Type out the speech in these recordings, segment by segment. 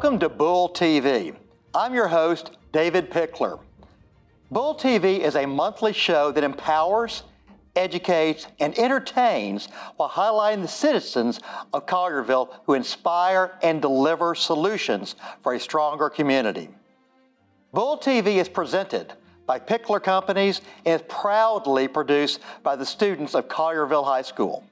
Welcome to Bull TV. I'm your host, David Pickler. Bull TV is a monthly show that empowers, educates, and entertains while highlighting the citizens of Collierville who inspire and deliver solutions for a stronger community. Bull TV is presented by Pickler Companies and is proudly produced by the students of Collierville High School.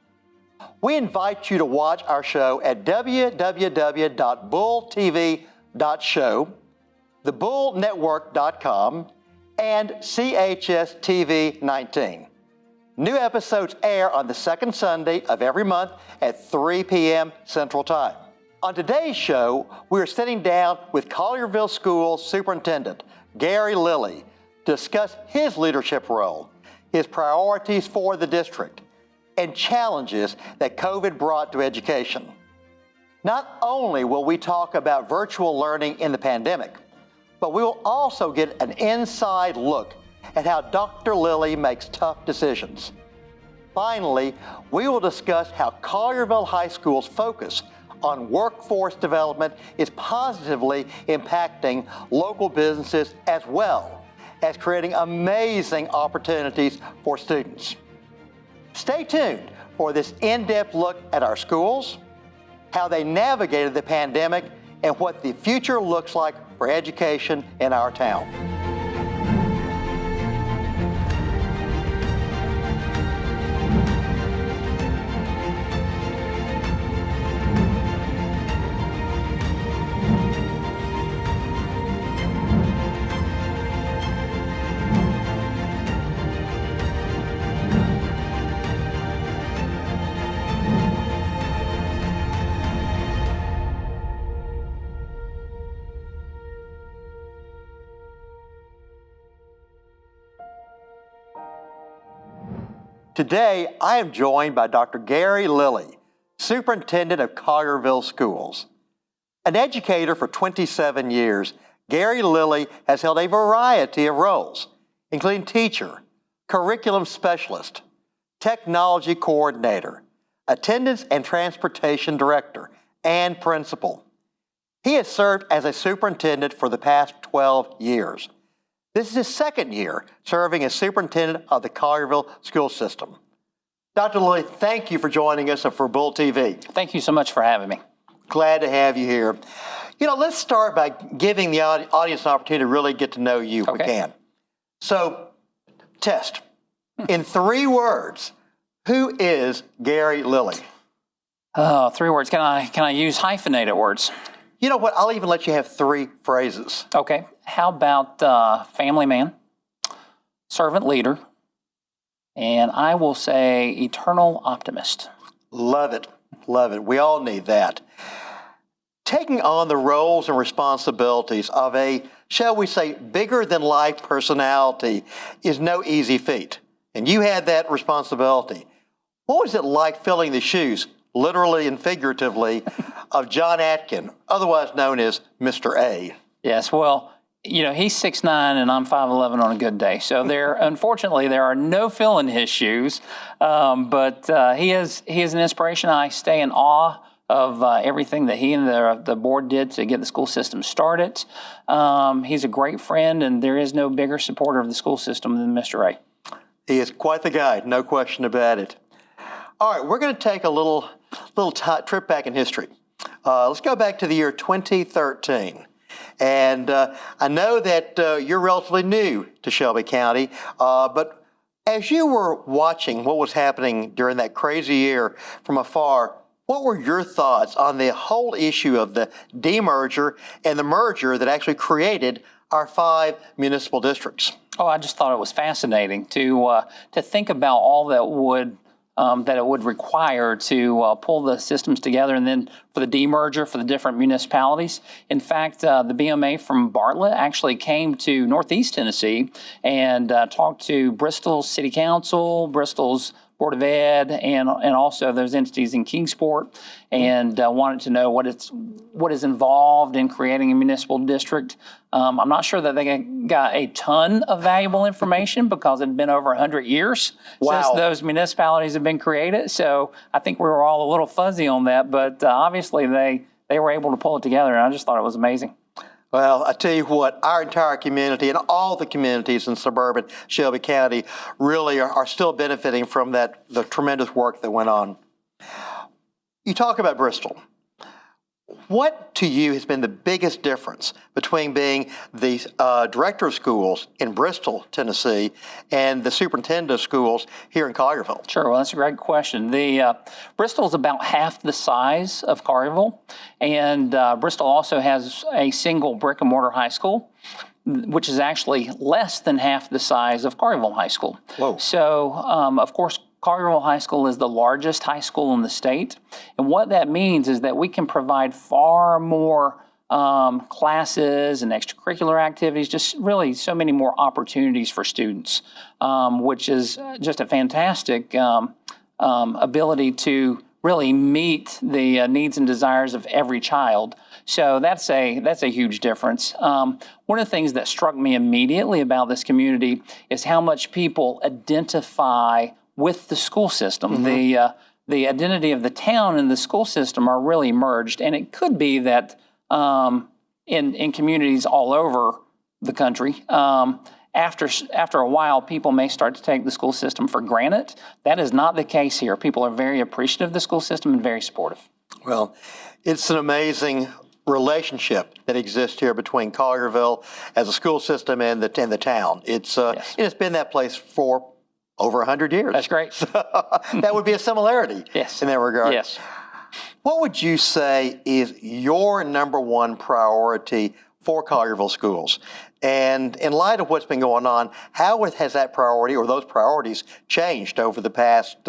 We invite you to watch our show at www.bulltv.show, thebullnetwork.com, and CHS-TV 19. New episodes air on the second Sunday of every month at 3 p.m. Central Time. On today's show, we are sitting down with Collierville Schools Superintendent Gary Lilly to discuss his leadership role, his priorities for the district, and challenges that COVID brought to education. Not only will we talk about virtual learning in the pandemic, but we will also get an inside look at how Dr. Lilly makes tough decisions. Finally, we will discuss how Collierville High School's focus on workforce development is positively impacting local businesses as well as creating amazing opportunities for students. Stay tuned for this in-depth look at our schools, how they navigated the pandemic, and what the future looks like for education in our town. Today, I am joined by Dr. Gary Lilly, Superintendent of Collierville Schools. An educator for 27 years, Gary Lilly has held a variety of roles, including teacher, curriculum specialist, technology coordinator, attendance and transportation director, and principal. He has served as a superintendent for the past 12 years. This is his second year serving as superintendent of the Collierville school system. Dr. Lilly, thank you for joining us for Bull TV. Thank you so much for having me. Glad to have you here. Let's start by giving the audience an opportunity to really get to know you if we can. So, test. In 3 words, who is Gary Lilly? 3 words. Can I use hyphenated words? You know what? I'll even let you have 3 phrases. Okay. How about family man, servant leader, and I will say eternal optimist. Love it. Love it. We all need that. Taking on the roles and responsibilities of a, shall we say, bigger-than-life personality is no easy feat. And you had that responsibility. What was it like filling the shoes, literally and figuratively, of John Atkin, otherwise known as Mr. A? Yes, well, he's 6'9" and I'm 5'11" on a good day. So unfortunately, there are no filling his shoes, but he is an inspiration. I stay in awe of everything that he and the board did to get the school system started. He's a great friend, and there is no bigger supporter of the school system than Mr. A. He is quite the guy, no question about it. All right, we're going to take a little trip back in history. Let's go back to the year 2013. And I know that you're relatively new to Shelby County, but as you were watching what was happening during that crazy year from afar, what were your thoughts on the whole issue of the demerger and the merger that actually created our 5 municipal districts? Oh, I just thought it was fascinating to think about all that it would require to pull the systems together, and then for the demerger for the different municipalities. In fact, the BMA from Bartlett actually came to Northeast Tennessee and talked to Bristol's City Council, Bristol's Board of Ed, and also those entities in Kingsport, and wanted to know what is involved in creating a municipal district. I'm not sure that they got a ton of valuable information because it had been over 100 years since those municipalities have been created. So I think we were all a little fuzzy on that, but obviously they they were able to pull it together, and I just thought it was amazing. Well, I tell you what, our entire community and all the communities in suburban Shelby County really are still benefiting from the tremendous work that went on. You talk about Bristol. What to you has been the biggest difference between being the director of schools in Bristol, Tennessee, and the superintendent of schools here in Collierville? Sure, well, that's a great question. Bristol is about half the size of Collierville, and Bristol also has a single brick and mortar high school, which is actually less than half the size of Collierville High School. Whoa. So, of course, Collierville High School is the largest high school in the state, and what that means is that we can provide far more classes and extracurricular activities, just really so many more opportunities for students, which is just a fantastic ability to really meet the needs and desires of every child. So that's a huge difference. One of the things that struck me immediately about this community is how much people identify with the school system. Mm-hmm. The identity of the town and the school system are really merged, and it could be that in communities all over the country, after a while, people may start to take the school system for granted. That is not the case here. People are very appreciative of the school system and very supportive. Well, it's an amazing relationship that exists here between Collierville as a school system and the town. It's it's been that place for over 100 years. That's great. That would be a similarity yes. in that regard. Yes. What would you say is your number one priority for Collierville schools? And in light of what's been going on, how has that priority or those priorities changed over the past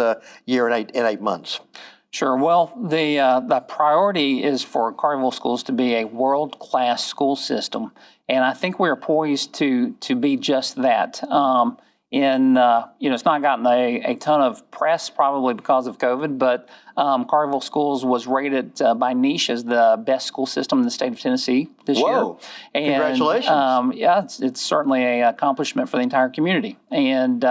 year and eight months? Sure. Well, the priority is for Collierville schools to be a world-class school system, and I think we're poised to be just that. It's not gotten a ton of press probably because of COVID, but Collierville Schools was rated by Niche as the best school system in the state of Tennessee this year. And, congratulations. Yeah, it's certainly an accomplishment for the entire community. And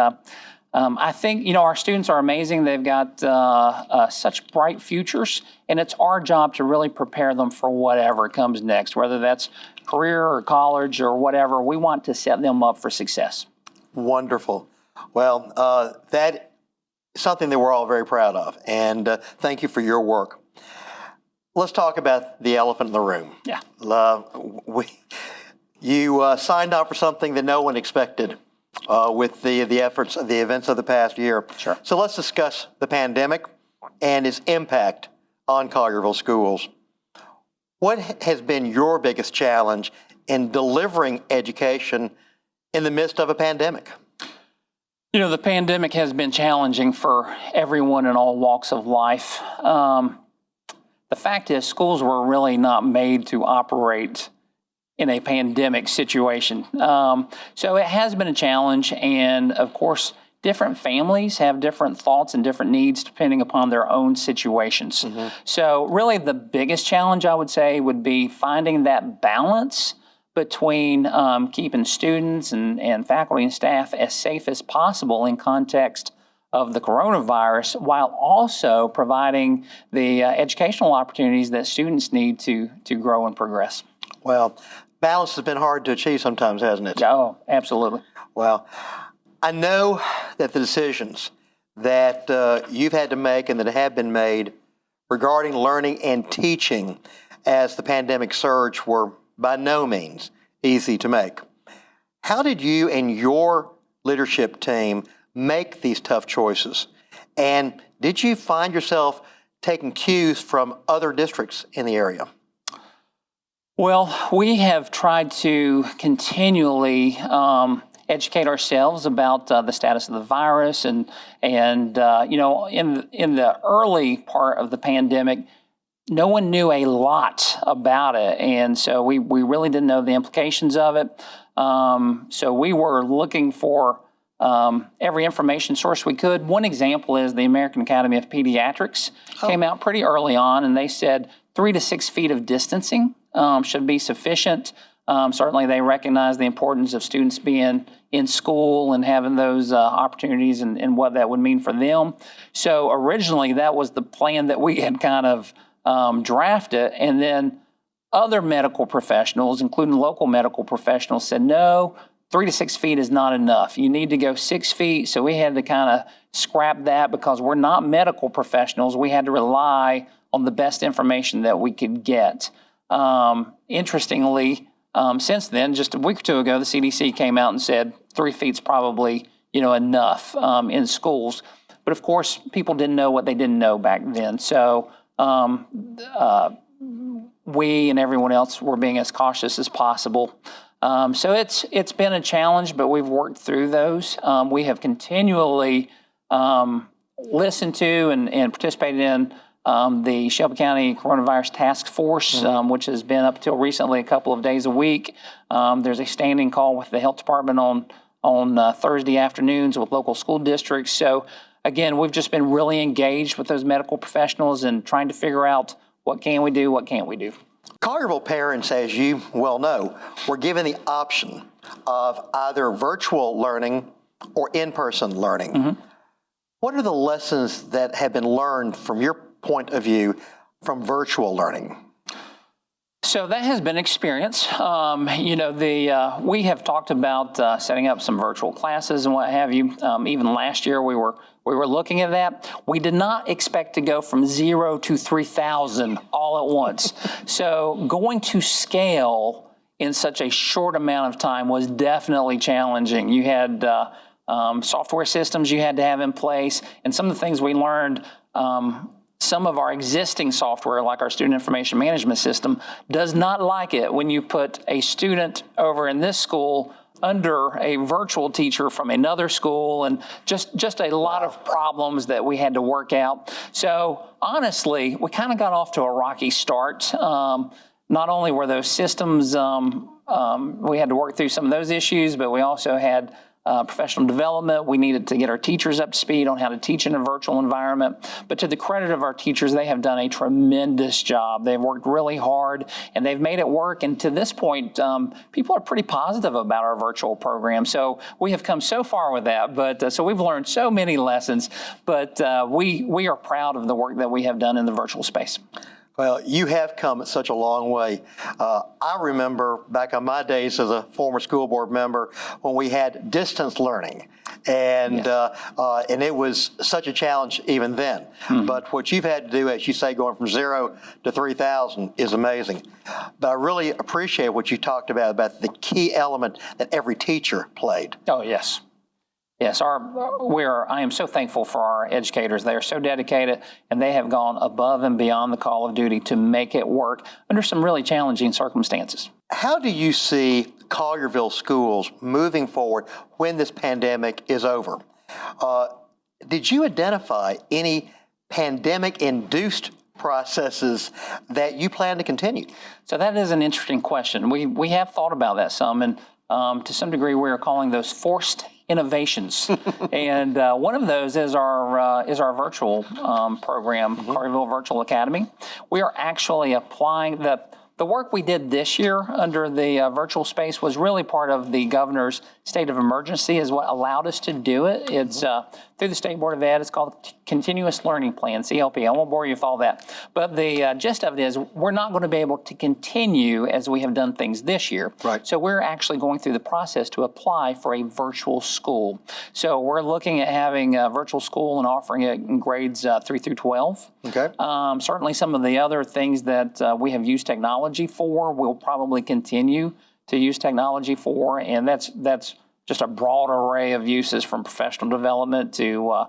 I think, our students are amazing. They've got such bright futures, and it's our job to really prepare them for whatever comes next, whether that's career or college or whatever. We want to set them up for success. Wonderful. Well, that is something that we're all very proud of, and thank you for your work. Let's talk about the elephant in the room. Yeah. You signed up for something that no one expected with the events of the past year. Sure. So let's discuss the pandemic and its impact on Collierville schools. What has been your biggest challenge in delivering education in the midst of a pandemic? The pandemic has been challenging for everyone in all walks of life. The fact is, schools were really not made to operate in a pandemic situation. So it has been a challenge, and of course, different families have different thoughts and different needs depending upon their own situations. Mm-hmm. So really the biggest challenge, I would say, would be finding that balance between keeping students and faculty and staff as safe as possible in context of the coronavirus, while also providing the educational opportunities that students need to grow and progress. Well, balance has been hard to achieve sometimes, hasn't it? Oh, absolutely. Well, I know that the decisions that you've had to make and that have been made regarding learning and teaching as the pandemic surged were by no means easy to make. How did you and your leadership team make these tough choices? And did you find yourself taking cues from other districts in the area? Well, we have tried to continually educate ourselves about the status of the virus, and in the early part of the pandemic, no one knew a lot about it, and so we really didn't know the implications of it. So we were looking for every information source we could. One example is the American Academy of Pediatrics came out pretty early on, and they said 3 to 6 feet of distancing should be sufficient. Certainly they recognize the importance of students being in school and having those opportunities and what that would mean for them. So originally that was the plan that we had kind of draft it. And then other medical professionals, including local medical professionals, said, no, 3 to 6 feet is not enough. You need to go 6 feet. So we had to kind of scrap that because we're not medical professionals. We had to rely on the best information that we could get. Interestingly, since then, just a week or two ago, the CDC came out and said 3 feet's probably, enough in schools. But of course, people didn't know what they didn't know back then. So we and everyone else were being as cautious as possible. So it's been a challenge, but we've worked through those. We have continually listened to and participated in the Shelby County Coronavirus Task Force, which has been up till recently a couple of days a week. There's a standing call with the health department on Thursday afternoons with local school districts. So again, we've just been really engaged with those medical professionals and trying to figure out what can we do, what can't we do. Collierville parents, as you well know, were given the option of either virtual learning or in-person learning. What are the lessons that have been learned from your point of view from virtual learning? So that has been experience. We have talked about setting up some virtual classes and what have you. Even last year we were looking at that. We did not expect to go from 0 to 3,000 all at once. So going to scale in such a short amount of time was definitely challenging. You had software systems you had to have in place, and some of the things we learned, some of our existing software, like our student information management system, does not like it when you put a student over in this school under a virtual teacher from another school, and just a lot of problems that we had to work out. So honestly, we kind of got off to a rocky start. Not only were those systems, we had to work through some of those issues, but we also had professional development. We needed to get our teachers up to speed on how to teach in a virtual environment. But to the credit of our teachers, they have done a tremendous job. They've worked really hard and they've made it work. And to this point, people are pretty positive about our virtual program. So we have come so far with that. But so we've learned so many lessons. But we are proud of the work that we have done in the virtual space. Well, you have come such a long way. I remember back on my days as a former school board member when we had distance learning, and and it was such a challenge even then. But what you've had to do, as you say, going from 0 to 3,000 is amazing. But I really appreciate what you talked about the key element that every teacher played. Oh, yes. Yes, I am so thankful for our educators. They are so dedicated, and they have gone above and beyond the call of duty to make it work under some really challenging circumstances. How do you see Collierville Schools moving forward when this pandemic is over? Did you identify any pandemic-induced processes that you plan to continue? So that is an interesting question. We have thought about that some, and to some degree we are calling those forced innovations. And one of those is our virtual program, Collierville Virtual Academy. We are actually applying the work we did this year under the virtual space was really part of the governor's state of emergency is what allowed us to do it. It's through the State Board of Ed. It's called Continuous Learning Plan, CLP. I won't bore you with all that. But the gist of it is we're not going to be able to continue as we have done things this year. Right. So we're actually going through the process to apply for a virtual school. So we're looking at having a virtual school and offering it in grades 3 through 12. Okay. Certainly some of the other things that we have used technology for, we'll probably continue to use technology for, and that's just a broad array of uses from professional development to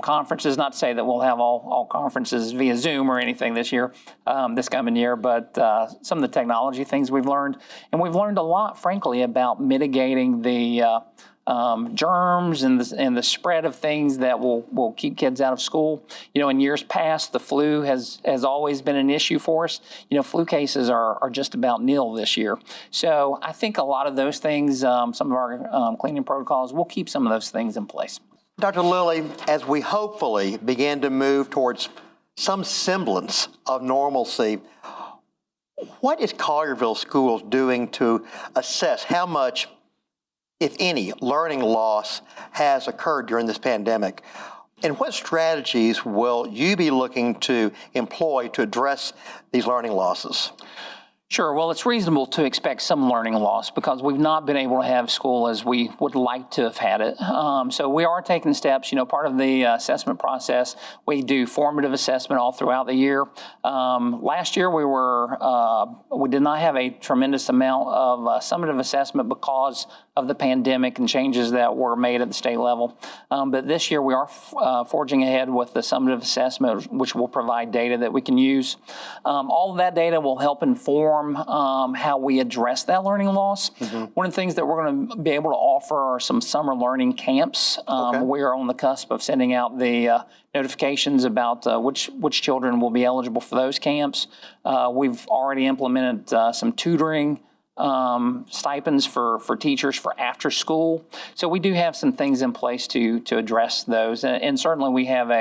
conferences. Not to say that we'll have all conferences via Zoom or anything this year, this coming year, but some of the technology things we've learned. And we've learned a lot, frankly, about mitigating the germs and the spread of things that will keep kids out of school. You know, in years past, the flu has always been an issue for us. You know, flu cases are just about nil this year. So I think a lot of those things, some of our cleaning protocols, we'll keep some of those things in place. Dr. Lilly, as we hopefully begin to move towards some semblance of normalcy, what is Collierville Schools doing to assess how much, if any, learning loss has occurred during this pandemic? And what strategies will you be looking to employ to address these learning losses? Sure. Well, it's reasonable to expect some learning loss because we've not been able to have school as we would like to have had it. So we are taking steps. Part of the assessment process, we do formative assessment all throughout the year. Last year, we did not have a tremendous amount of summative assessment because of the pandemic and changes that were made at the state level. But this year, we are forging ahead with the summative assessment, which will provide data that we can use. All of that data will help inform how we address that learning loss. One of the things that we're going to be able to offer are some summer learning camps. We are on the cusp of sending out the notifications about which children will be eligible for those camps. We've already implemented some tutoring stipends for teachers for after school. So we do have some things in place to address those. And certainly we have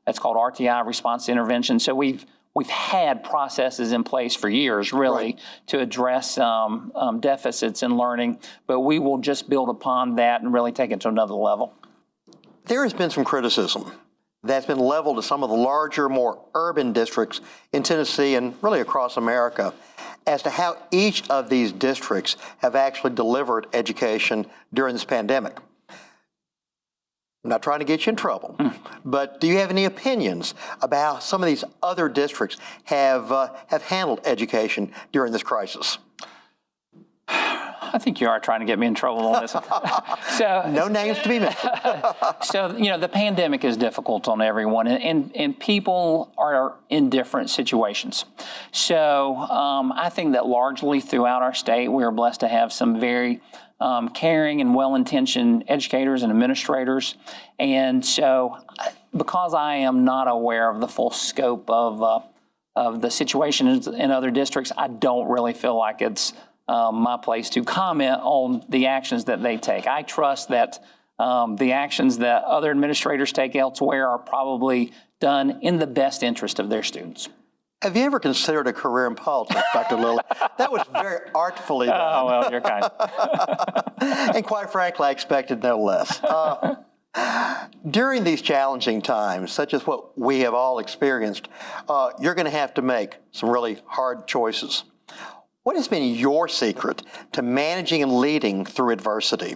it's called RTI, response to intervention. So we've had processes in place for years, really, to address deficits in learning, but we will just build upon that and really take it to another level. There has been some criticism that's been leveled to some of the larger, more urban districts in Tennessee and really across America as to how each of these districts have actually delivered education during this pandemic. I'm not trying to get you in trouble, but do you have any opinions about how some of these other districts have handled education during this crisis? I think you are trying to get me in trouble on this. No names to be mentioned. So, the pandemic is difficult on everyone, and people are in different situations. So I think that largely throughout our state, we are blessed to have some very caring and well-intentioned educators and administrators. And so because I am not aware of the full scope of the situation in other districts, I don't really feel like it's my place to comment on the actions that they take. I trust that the actions that other administrators take elsewhere are probably done in the best interest of their students. Have you ever considered a career in politics, Dr. Lilly? That was very artfully done. Oh, well, you're kind. And quite frankly, I expected no less. During these challenging times, such as what we have all experienced, you're going to have to make some really hard choices. What has been your secret to managing and leading through adversity?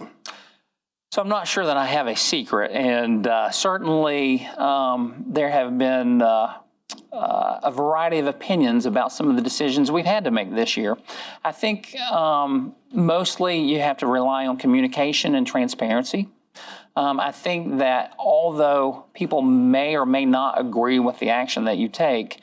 So I'm not sure that I have a secret, and certainly there have been a variety of opinions about some of the decisions we've had to make this year. I think mostly you have to rely on communication and transparency. I think that although people may or may not agree with the action that you take,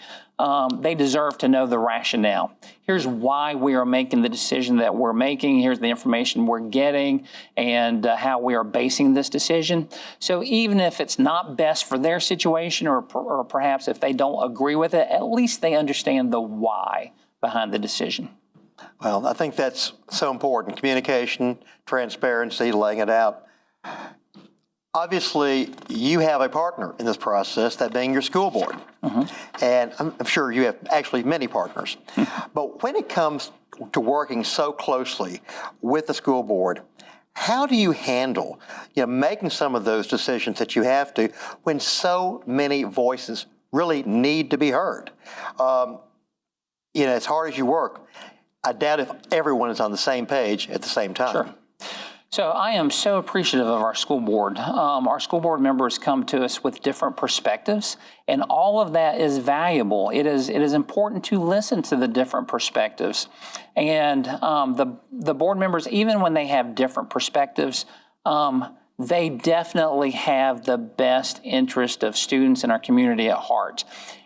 they deserve to know the rationale. Here's why we are making the decision that we're making. Here's the information we're getting and how we are basing this decision. So even if it's not best for their situation or perhaps if they don't agree with it, at least they understand the why behind the decision. Well, I think that's so important. Communication, transparency, laying it out. Obviously, you have a partner in this process, that being your school board. And I'm sure you have actually many partners. But when it comes to working so closely with the school board, how do you handle making some of those decisions that you have to when so many voices really need to be heard? As hard as you work, I doubt if everyone is on the same page at the same time. Sure. So I am so appreciative of our school board. Our school board members come to us with different perspectives, and all of that is valuable. It is important to listen to the different perspectives. And the board members, even when they have different perspectives, they definitely have the best interest of students in our community at heart.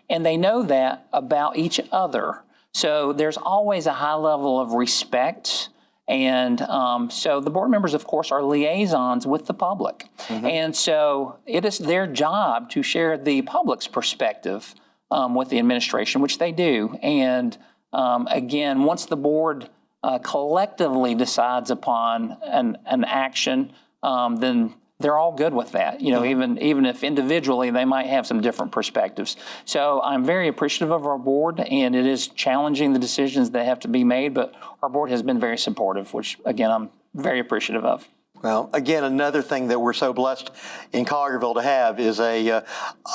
And they know that about each other. So there's always a high level of respect. And so the board members, of course, are liaisons with the public. And so it is their job to share the public's perspective with the administration, which they do. And again, once the board collectively decides upon an action, then they're all good with that, even if individually they might have some different perspectives. So I'm very appreciative of our board, and it is challenging the decisions that have to be made, but our board has been very supportive, which, again, I'm very appreciative of. Well, again, another thing that we're so blessed in Collierville to have is a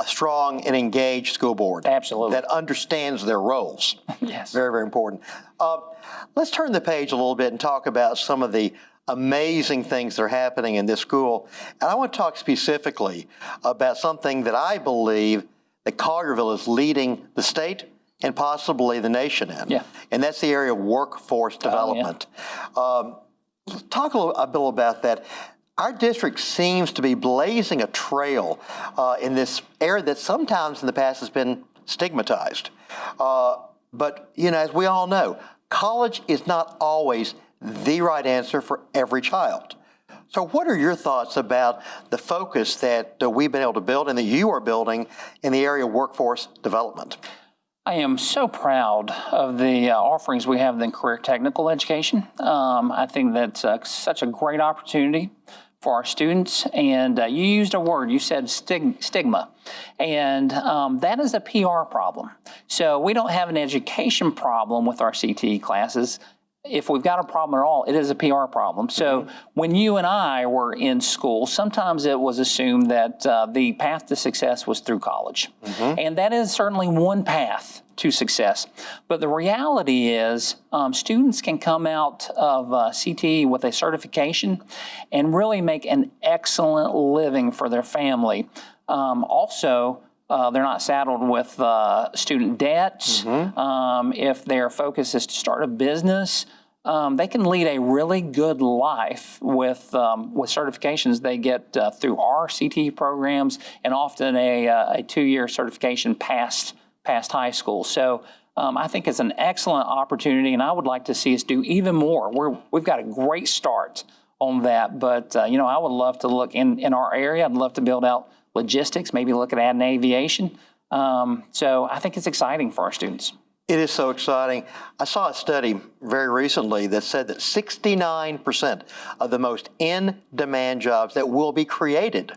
strong and engaged school board. Absolutely. That understands their roles. Yes. Very, very important. Let's turn the page a little bit and talk about some of the amazing things that are happening in this school. And I want to talk specifically about something that I believe that Collierville is leading the state and possibly the nation in. Yeah. And that's the area of workforce development. Talk a bit about that. Our district seems to be blazing a trail in this area that sometimes in the past has been stigmatized. But, you know, as we all know, college is not always the right answer for every child. So what are your thoughts about the focus that we've been able to build and that you are building in the area of workforce development? I am so proud of the offerings we have in career technical education. I think that's such a great opportunity for our students. And you used a word, you said stigma. And that is a PR problem. So we don't have an education problem with our CTE classes. If we've got a problem at all, it is a PR problem. So when you and I were in school, sometimes it was assumed that the path to success was through college. And that is certainly one path to success. But the reality is students can come out of CTE with a certification and really make an excellent living for their family. Also, they're not saddled with student debts. If their focus is to start a business, they can lead a really good life with certifications they get through our CTE programs and often a 2-year certification past high school. So I think it's an excellent opportunity, and I would like to see us do even more. We've got a great start on that, but you know, I would love to look in our area. I'd love to build out logistics, maybe look at adding aviation. So I think it's exciting for our students. It is so exciting. I saw a study very recently that said that 69% of the most in-demand jobs that will be created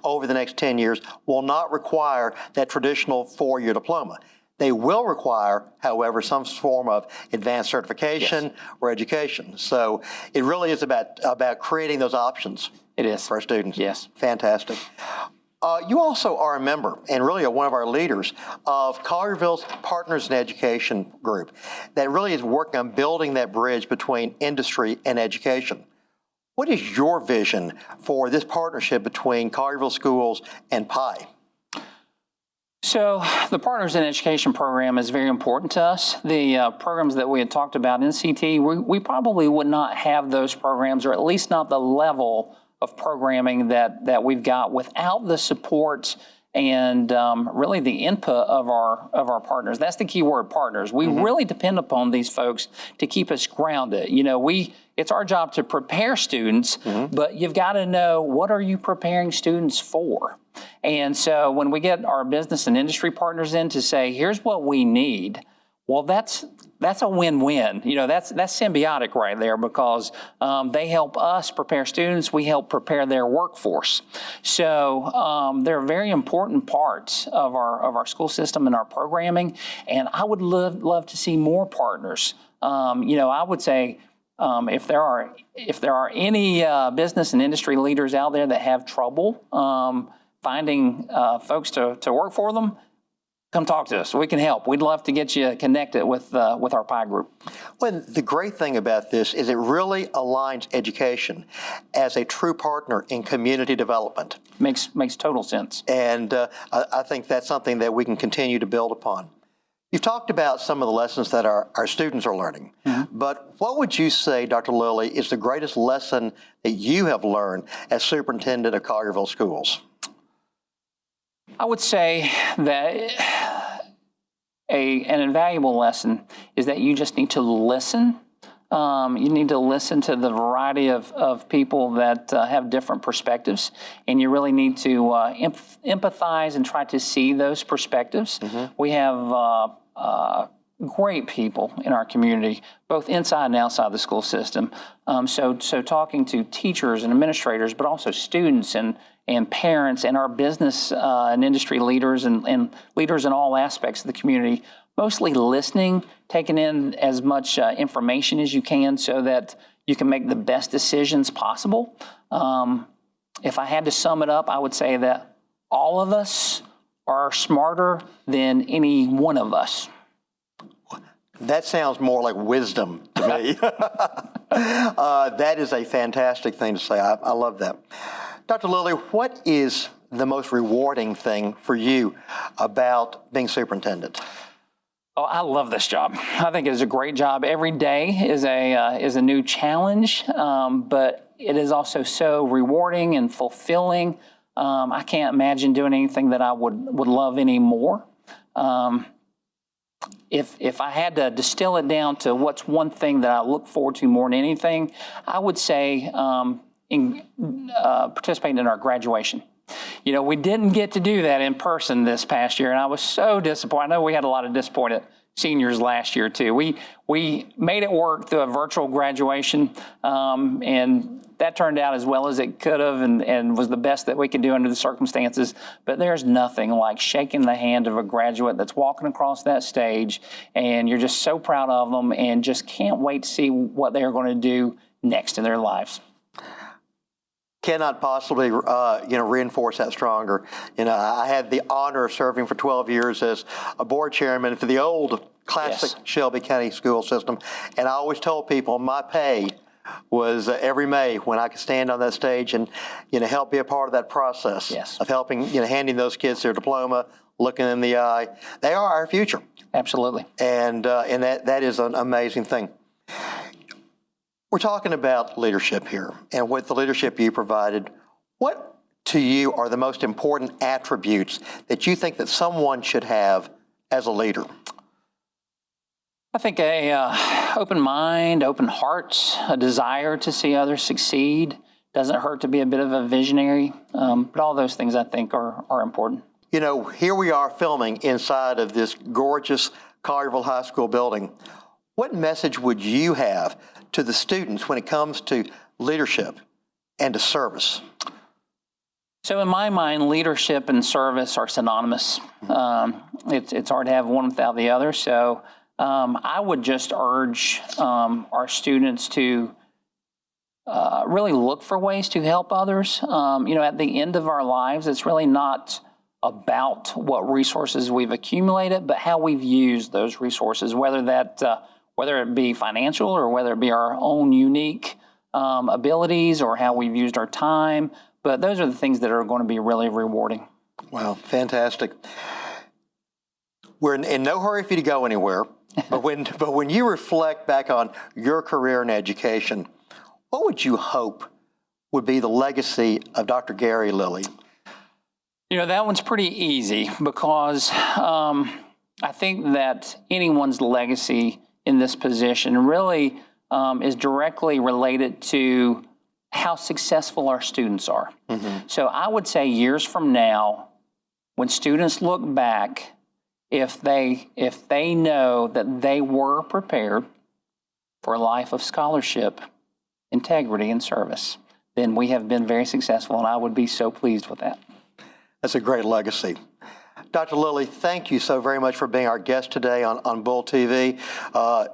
over the next 10 years will not require that traditional 4-year diploma. They will require, however, some form of advanced certification or education. So it really is about creating those options. It is. For our students. Yes. Fantastic. You also are a member and really are one of our leaders of Collierville's Partners in Education group that really is working on building that bridge between industry and education. What is your vision for this partnership between Collierville Schools and PI? So the Partners in Education program is very important to us. The programs that we had talked about in CT, we probably would not have those programs, or at least not the level of programming that we've got without the support and really the input of our partners. That's the key word, partners. We really depend upon these folks to keep us grounded. You know, it's our job to prepare students, but you've got to know, what are you preparing students for? And so when we get our business and industry partners in to say, here's what we need, well, that's a win-win. You know, that's symbiotic right there, because they help us prepare students, we help prepare their workforce. So they're very important parts of our school system and our programming, and I would love to see more partners. You know, I would say if there are any business and industry leaders out there that have trouble finding folks to work for them, come talk to us. We can help. We'd love to get you connected with our PI group. Well, the great thing about this is it really aligns education as a true partner in community development. Makes total sense. And I think that's something that we can continue to build upon. You've talked about some of the lessons that our students are learning, but what would you say, Dr. Lilly, is the greatest lesson that you have learned as superintendent of Collierville Schools? I would say that an invaluable lesson is that you just need to listen. You need to listen to the variety of people that have different perspectives, and you really need to empathize and try to see those perspectives. We have great people in our community, both inside and outside the school system. So talking to teachers and administrators, but also students and parents and our business and industry leaders and leaders in all aspects of the community, mostly listening, taking in as much information as you can so that you can make the best decisions possible. If I had to sum it up, I would say that all of us are smarter than any one of us. That sounds more like wisdom to me. That is a fantastic thing to say. I love that. Dr. Lilly, what is the most rewarding thing for you about being superintendent? Oh, I love this job. I think it is a great job. Every day is a new challenge, but it is also so rewarding and fulfilling. I can't imagine doing anything that I would love any more. If I had to distill it down to what's one thing that I look forward to more than anything, I would say participating in our graduation. You know, we didn't get to do that in person this past year, and I was so disappointed. I know we had a lot of disappointed seniors last year too. We made it work through a virtual graduation, and that turned out as well as it could have, and was the best that we could do under the circumstances. But there's nothing like shaking the hand of a graduate that's walking across that stage, and you're just so proud of them and just can't wait to see what they're going to do next in their lives. Cannot possibly, reinforce that stronger. I had the honor of serving for 12 years as a board chairman for the old classic Shelby County school system, and I always told people my pay was every May when I could stand on that stage and help be a part of that process of helping handing those kids their diploma, looking in the eye. They are our future. Absolutely. And that is an amazing thing. We're talking about leadership here, and with the leadership you provided, what to you are the most important attributes that you think that someone should have as a leader? I think a open mind, open heart, a desire to see others succeed. Doesn't hurt to be a bit of a visionary, but all those things I think are important. Here we are filming inside of this gorgeous Collierville High School building. What message would you have to the students when it comes to leadership and to service? So in my mind, leadership and service are synonymous. It's hard to have one without the other. So I would just urge our students to really look for ways to help others. At the end of our lives, it's really not about what resources we've accumulated, but how we've used those resources, whether it be financial or whether it be our own unique abilities or how we've used our time. But those are the things that are going to be really rewarding. Wow, fantastic. We're in no hurry for you to go anywhere, but when you reflect back on your career in education, what would you hope would be the legacy of Dr. Gary Lilly? That one's pretty easy because I think that anyone's legacy in this position really is directly related to how successful our students are. Mm-hmm. So I would say years from now, when students look back, if they know that they were prepared for a life of scholarship, integrity, and service, then we have been very successful, and I would be so pleased with that. That's a great legacy. Dr. Lilly, thank you so very much for being our guest today on Bull TV.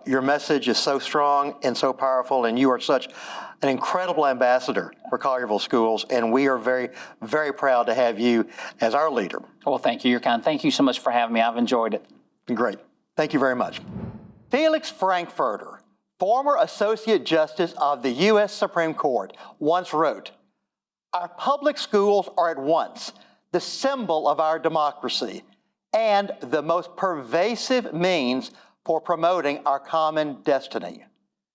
Your message is so strong and so powerful, and you are such an incredible ambassador for Collierville Schools, and we are very, very proud to have you as our leader. Well, thank you. You're kind. Thank you so much for having me. I've enjoyed it. Great. Thank you very much. Felix Frankfurter, former Associate Justice of the U.S. Supreme Court, once wrote, "Our public schools are at once the symbol of our democracy and the most pervasive means for promoting our common destiny.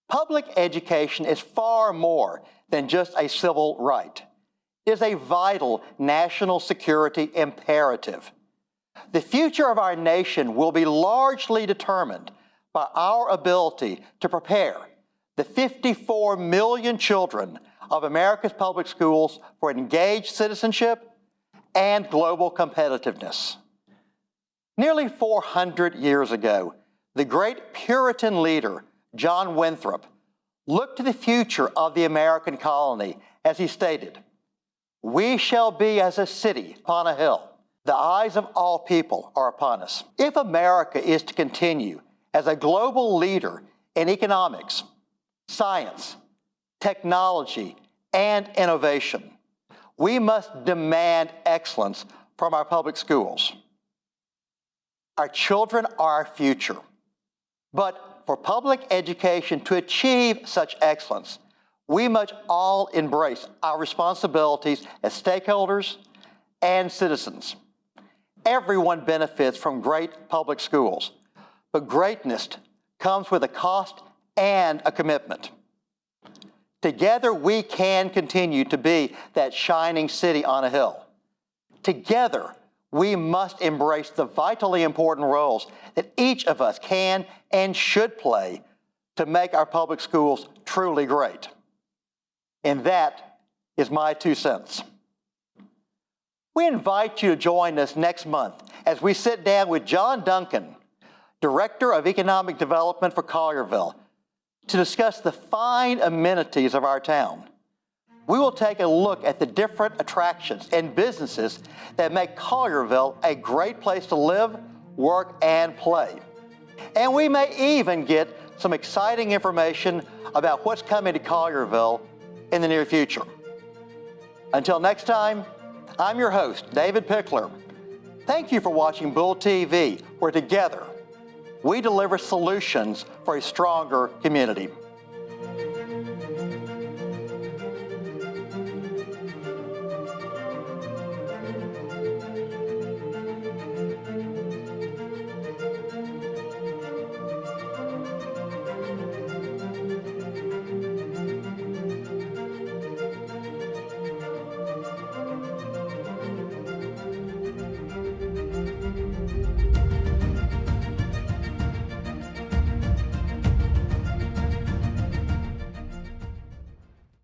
Public education is far more than just a civil right. It is a vital national security imperative. The future of our nation will be largely determined by our ability to prepare the 54 million children of America's public schools for engaged citizenship and global competitiveness." Nearly 400 years ago, the great Puritan leader, John Winthrop, looked to the future of the American colony as he stated, "We shall be as a city upon a hill. The eyes of all people are upon us." If America is to continue as a global leader in economics, science, technology, and innovation. We must demand excellence from our public schools. Our children are our future. But for public education to achieve such excellence, we must all embrace our responsibilities as stakeholders and citizens. Everyone benefits from great public schools, but greatness comes with a cost and a commitment. Together, we can continue to be that shining city on a hill. Together, we must embrace the vitally important roles that each of us can and should play to make our public schools truly great. And that is my 2 cents. We invite you to join us next month as we sit down with John Duncan, Director of Economic Development for Collierville, to discuss the fine amenities of our town. We will take a look at the different attractions and businesses that make Collierville a great place to live, work, and play. And we may even get some exciting information about what's coming to Collierville in the near future. Until next time, I'm your host, David Pickler. Thank you for watching Bull TV, where together we deliver solutions for a stronger community.